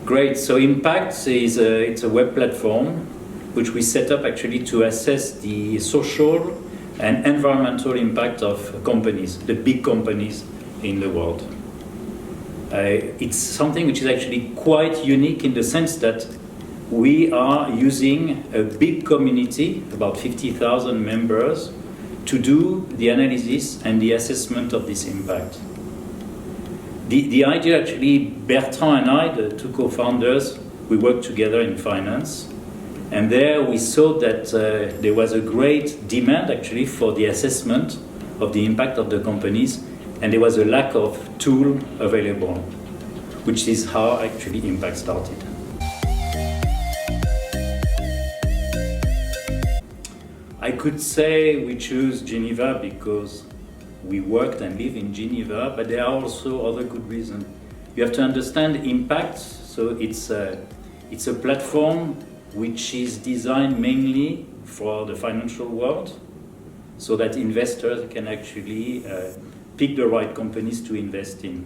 Great. So Impact it's a web platform which we set up actually to assess the social and environmental impact of companies, the big companies in the world. It's something which is actually quite unique in the sense that we are using a big community, about 50,000 members, to do the analysis and the assessment of this impact. The idea actually, Bertrand and I, the two co-founders, we worked together in finance, and there we saw that there was a great demand actually for the assessment of the impact of the companies, and there was a lack of tool available, which is how actually Impact started. I could say we choose Geneva because we worked and live in Geneva, but there are also other good reasons. You have to understand Impact, so it's a platform which is designed mainly for the financial world, so that investors can actually pick the right companies to invest in.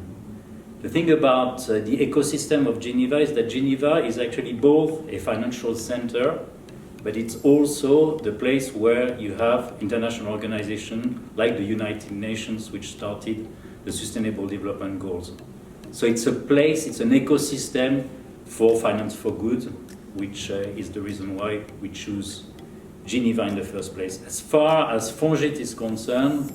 The thing about the ecosystem of Geneva is that Geneva is actually both a financial center, but it's also the place where you have international organizations like the United Nations, which started the Sustainable Development Goals. So it's a place, it's an ecosystem for finance for good, which is the reason why we choose Geneva in the first place. As far as Fongit is concerned,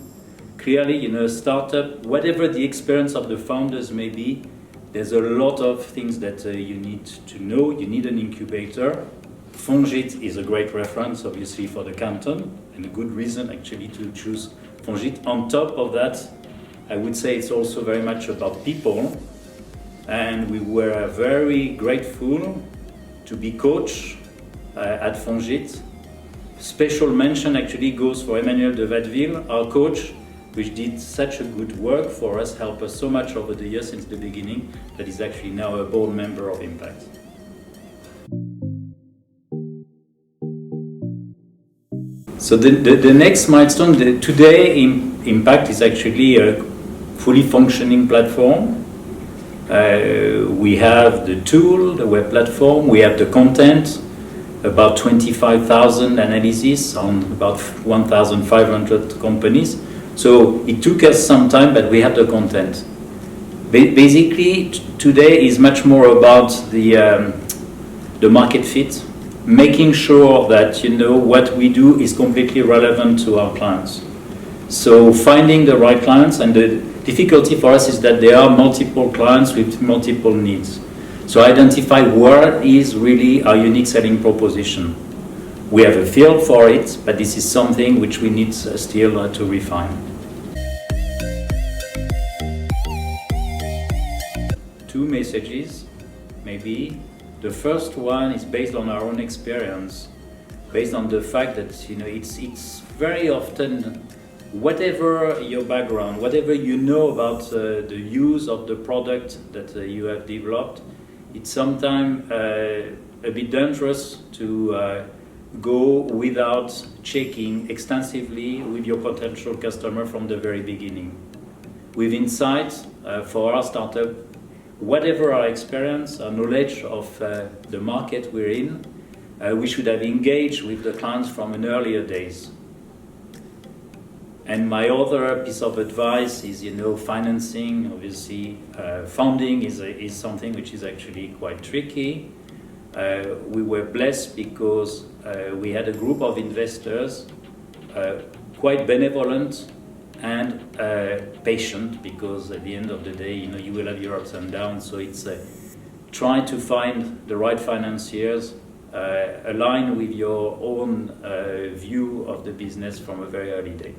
clearly, a startup, whatever the experience of the founders may be, there's a lot of things that you need to know. You need an incubator. Fongit is a great reference, obviously, for the canton, and a good reason actually to choose Fongit. On top of that, I would say it's also very much about people, and we were very grateful to be coached at Fongit. Special mention actually goes for Emmanuel de Watteville, our coach, which did such a good work for us, helped us so much over the years since the beginning, that is actually now a board member of Impact. So the next milestone, today Impact is actually a fully functioning platform. We have the tool, the web platform, we have the content, about 25,000 analyses on about 1,500 companies. So it took us some time, but we have the content. Basically, today is much more about the market fit, making sure that what we do is completely relevant to our clients. So finding the right clients, and the difficulty for us is that there are multiple clients with multiple needs. So identify what is really our unique selling proposition. We have a feel for it, but this is something which we need still to refine. Two messages, maybe. The first one is based on our own experience, based on the fact that it's very often, whatever your background, whatever you know about the use of the product that you have developed, it's sometimes a bit dangerous to go without checking extensively with your potential customer from the very beginning. With Insight, for our startup, whatever our experience, our knowledge of the market we're in, we should have engaged with the clients from an earlier days. And my other piece of advice is, financing. Obviously, funding is something which is actually quite tricky. We were blessed because we had a group of investors, quite benevolent and patient, because at the end of the day, you will have your ups and downs. So it's try to find the right financiers, align with your own view of the business from a very early day.